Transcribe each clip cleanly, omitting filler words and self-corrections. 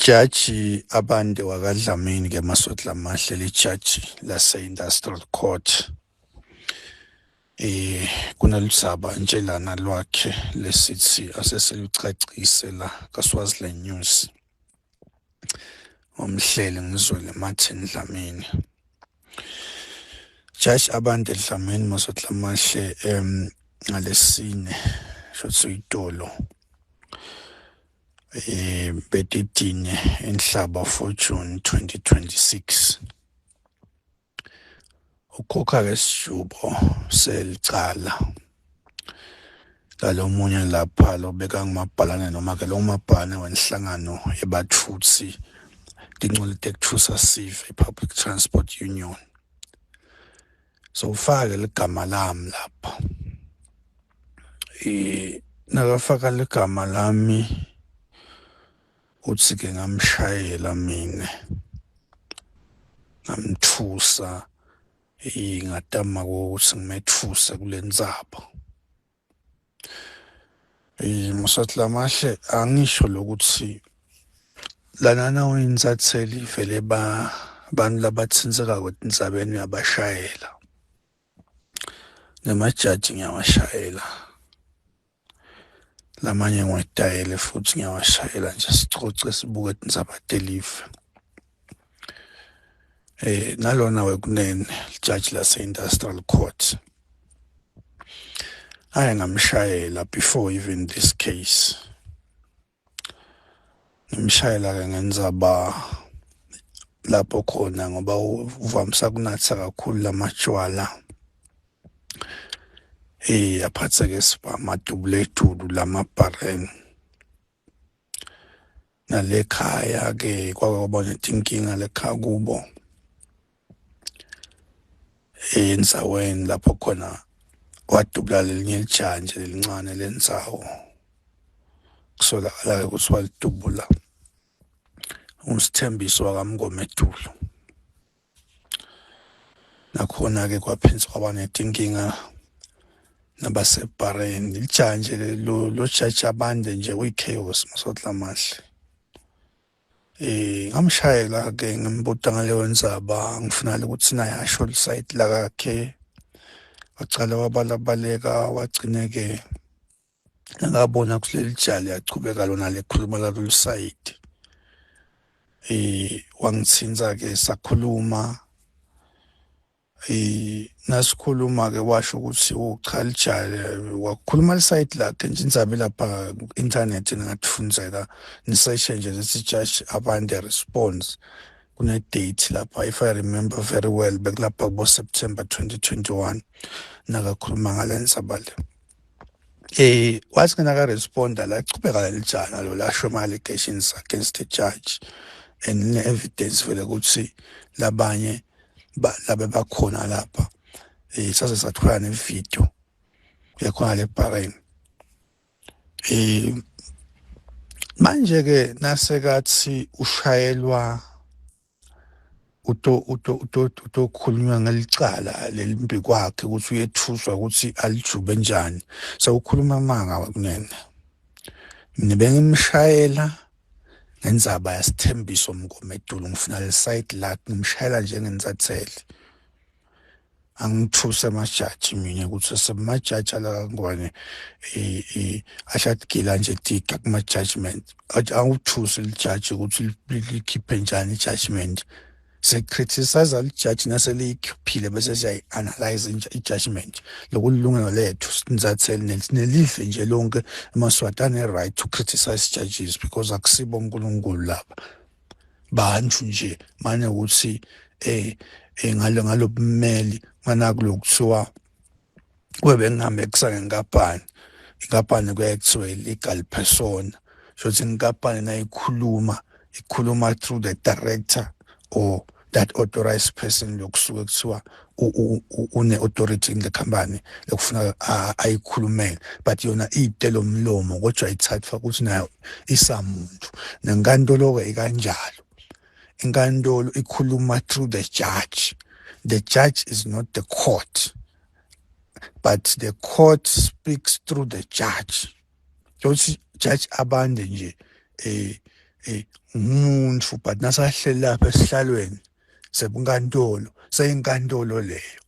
Jaji Abande wakwaDlamini ke Masotla Mahle lijaji lase-Industrial Court kunelusaba ntshelana lwakhe lesithi aseselucacise la kaSwaziland News umhleli ngizwele Martin Dlamini. Jaji Abande Dlamini Masotla Mahle ngalesine shothi itolo betitine Inhlaba for June 2026. Ukhokha ke sijubo selicala lalomunye lapha lobeka ngumabhalane noma ke lo mabhalane wenhlangano yebathutsi Tinqola Tekuthusa Sive Public Transport Union. So ufake ligama lami lapha. Nakafaka ligama lami uthi ke ngamshayela mina ngamthusa ngatama ukuthi ngimethusa kule ndzaba. Masotla Mahle angisho lokuthi lana nawuyinsatheli vele abantu labathintseka kwetindzabeni uyabashayela. Nemajaji ngiyawashayela. Lamanye ngiwatayele futhi ngiyawashayela nje sicoce sibuke tindzaba telive. Nalona wekunene lijaji lase-Industrial Court ngamshayela before even this case. Ngimshayela ke ngendzaba lapho khona ngoba uvamisa kunatha kakhulu lamajwala. Aphatheke sibamadubletulu lamabhareni. Nalekhaya ke kwaba netinkinga lekhaya kubo. Endzaweni lapho khona wadubula lelinye lijantshi lelincane lendzawo. Kusolakala ukuthi walidubula uSithembiso wakamngomedulu. Nakhona ke kwaphindza kwaba netinkinga nabasebhareni. Lijantshi lo Jaji Abande nje uyi-chaos Masotla Mahle. Ngamshayela ke ngimbuta ngaleyo ndzaba ngifuna ukuthi naye asho lisayiti lakhe. Wacala wabalabaleka wagcine ke ngabona kuleli jali yachubeka lona lekhuluma lalolu sayiti. Wangithinta ke sakhuluma. Nasikhuluma ke washo ukuthi cha lijali wakhuluma lisayiti lakhe nje indzaba lapha ku-internet ningatfundzeka nisearch nje lethi Jaji Abande response kune date lapha if I remember very well bekulapha kubo September 2021 nakakhuluma ngale ndzaba le. Wathi ke naka-responda la chubeka lelijana lo lasho ama-allegations against the judge and ne-evidence vele ukuthi labanye labe bakhona lapha. Saze sathola ne-video yakhona lebhareni. Manje ke nasekathi ushayelwa utokhulunywa ngelicala lelimbi kwakhe ukuthi uyethuswa ukuthi alijube njani. Sawukhuluma amanga wakunene. Mina bengimshayela ngendzaba yaSithembiso Mngomedulu ngifuna lesayiti lakhe ngimshayela njengensatheli. Angithuse amajaji mina ukuthi semajaji alakangwane ashadgila nje tika kuma judgment. Awuthuse lijaji ukuthi likhiphe njani ijudgment. Secriticize lijaji naseliyikhipile bese siyayi-analyze i-judgment. Lokulungelo lethu sinzatheli nelive nje lonke eMaswati ane-right to criticize judges because akusibo uNkulunkulu laba. Bantu nje manje ukuthi ngalo bumeli manaku lokuthiwa kwebe ngihambe kusake ngikampani. Inkampani kuyakuthiwa legal persona. Shothi inkampani nayikhuluma through the director or that authorized person lokusuke kuthiwa une-authority in the company lokufuna ayikhulumele. But yona iy'telo mlomo kodwa ayithathwa ukuthi nayo isamuntu. Nenkantolo-ke ikanjalo. Inkantolo ikhuluma through the judge. The judge is not the court, but the court speaks through the judge. Jothi Jaji Abande nje umuntu but nasahleli lapha esihlalweni sebunkantolo seyinkantolo leyo.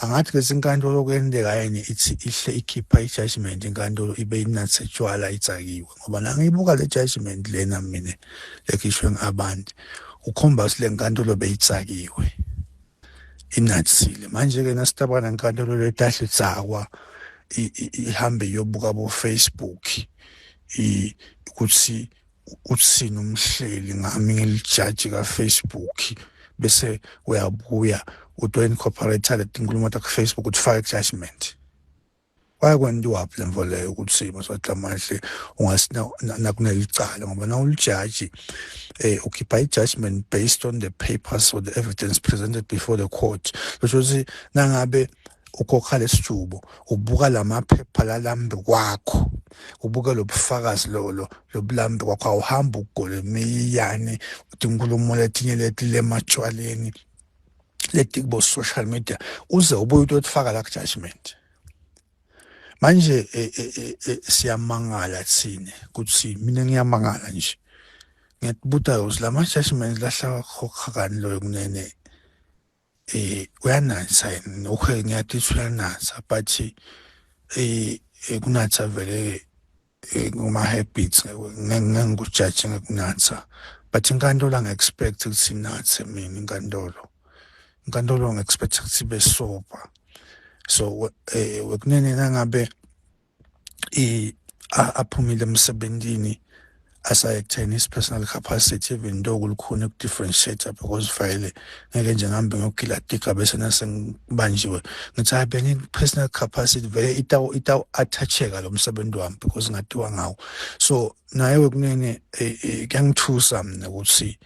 Angathi ke inkantolo kwenzeka yini ithi ihle ikhipha i-judgment inkantolo ibe inathe etshwala itsakiwe ngoba nangiyibuka le judgment lena mina lekhishwe ngabantu ukhomba ukuthi le nkantolo beyitsakiwe inathile manje-ke nasitabana nenkantolo letahle tsakwa ihambe iyobuka bo-Facebook ukuthi uthini umhleli ngami ngelijaji ka-Facebook bese uyabuya uto-incorporate le tinkulumo ta-Facebook ukuthi fake judgment. Kwakwenziwaphi le mvo leyo ukuthi maswatamahle nakunelicala ngoba nawulijaji ukhipha i-judgment based on the papers or the evidence presented before the court. Kusho ukuthi nangabe ukhokha lesijubo ubuka lamaphepha lalambe kwakho ubuka lobufakazi lobulambe kwakho awuhamba ugole miyane tinkulumo letinye leti lematshwaleni leti kubo social media uze ubuye utofaka la judgment. Manje siyamangala thina kuthi mina ngiyamangala nje ngiyabuta ukuthi lama judgment lahla khokha kani lo kunene uyanatha yini okay ngiyathi uyanatha but kunatha vele nguma habits ngengikujudge ngokunatha but inkantolo ngi-expect ukuthi inathe mina inkantolo ngi-expect ukuthi ibe sober. So wekunene nangabe aphumile emsebentini asa-attain his personal capacity even though kulukhona ukudifferentiate because vele ngeke nje ngihambe ngiyogilatika bese nasengibanjiwe ngithi hayi bengine-personal capacity vele itawu-attacheka lo msebenzi wami because ngatiwa ngawo. So naye wekunene kuyangithusa mina ukuthi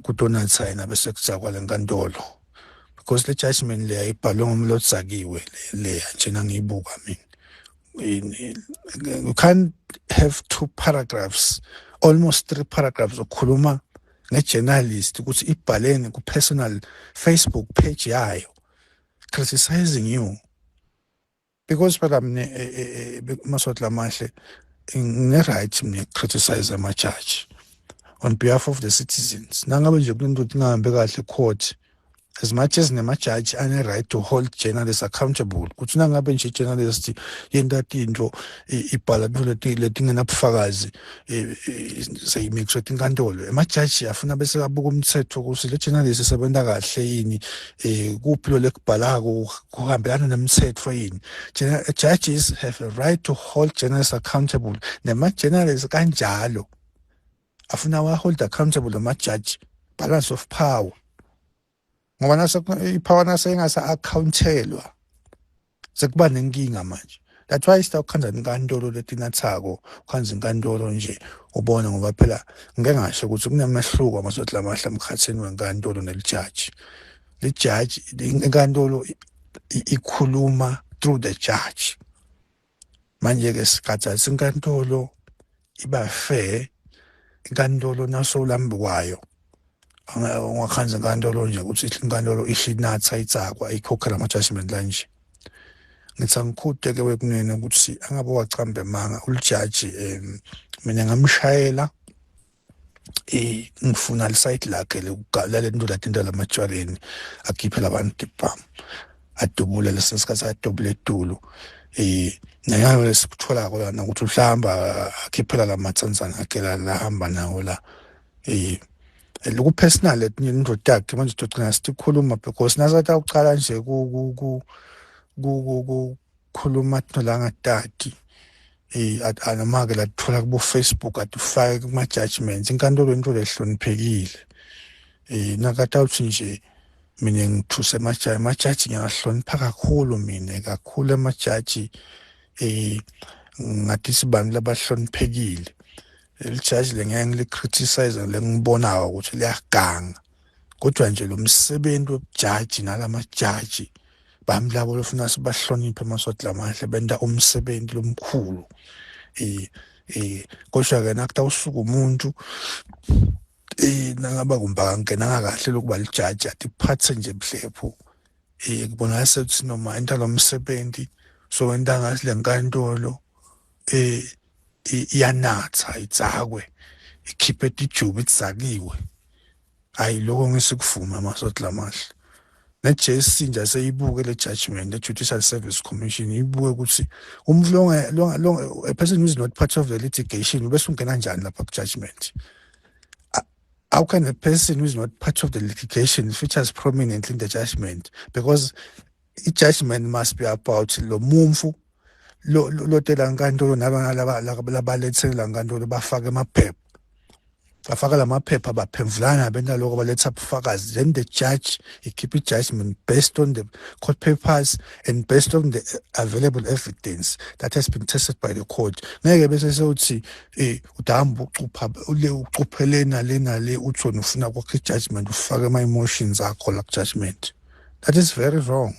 kutonatha yena bese kudzakwa le nkantolo because le judgment leya ibhalwe ngomlo odzakiwe leya njena ngiyibuka mina. You can't have 2 paragraphs, almost 3 paragraphs ukukhuluma nge-journalist ukuthi ibhaleni ku-personal Facebook page yayo criticizing you because phela mina maswati lamahle ngine-right mina criticize ama-judge on behalf of the citizens. Nangabe nje kunento ingahambe kahle court as much as nema-judge ane-right to hold journalists accountable kuthi nangabe nje journalist yenta tinto ibhala into letingenabufakazi seyimikiswe tinkantolo ema-judge afuna bese abuka umthetho ukuthi le journalist isebenta kahle yini kuphi lo lekubhalako kuhambelana nemthetho yini. Judges have a right to hold journalists accountable nema-journalists kanjalo afuna wa-hold accountable ama-judge, balance of power ngoba ipower nase ingasa-accountelwa sekuba nenkinga manje. That's why sitawukhanza inkantolo letinathako ukhanza inkantolo nje ubone ngoba phela ngeke ngasho ukuthi kunemehluko amasothi lamahle emkhathini wenkantolo nelijaji. Lijaji inkantolo ikhuluma through the judge. Manje-ke sikhathi inkantolo iba fair inkantolo naso ulambi kwayo ungakhanza inkantolo nje ukuthi inkantolo ihlinatha itsakwa ikhokhela ama-judgment la nje. Ngithi angikhude-ke wekunene ukuthi angabe wacambe manga ulijaji mina ngamshayela ngifuna lisayiti lakhe lalento latinto lamatshwaleni akhiphe labantu ibhamu adubule lesesikhathi adubule etulu nayayo lesikutholako lana ukuthi uhlamba akhiphela lamatsanzana akhe lahamba nawo la loku personal letinye indoda yakhe manje togcina sikhuluma because nasathi awucala nje kukhuluma nolangati anamake lathola kubo Facebook atufake kuma judgments inkantolo into lehloniphekile nakathi awuthi nje mina ngithuse amajaji ngiyahlonipha kakhulu mina kakhulu amajaji ngathi sibani labahloniphekile. Lijaji lengeke ngili-criticize lengibonayo ukuthi liyaganga kodwa nje lo msebenzi wobujaji nalamajaji bami labo lofuna sibahloniphe maswati lamahle benta umsebenzi lomkhulu kodwa-ke nakuthi awusuka umuntu nangaba kumba ngena kahle lokuba lijaji atiphathe nje buhlephu kubonakala ukuthi noma enta lo msebenzi so wenta ngathi le nkantolo iyanatha idzakwe ikhiphe ijuba idzakiwe hayi lokho ngisikuvuma amasoti lamahle ne-JSC nje seyibuke le judgment le-Judicial Service Commission ibuke ukuthi umuntu a person who is not part of the litigation bese ungena kanjani lapha ku-judgment. How can a person who is not part of the litigation features prominently in the judgment? Because i-judgment must be about lo mumfu lo tela nkantolo labalethela nkantolo bafake amaphepha bafaka lamaphepha baphemvulana benaloko baletha ubufakazi, then the judge he keep a judgment based on the court papers and based on the available evidence that has been tested by the court. Ngeke bese sewuthi udahamba ucuphele nale uthona ufuna kwakhe judgment ufake ama emotions akho la judgment. That is very wrong.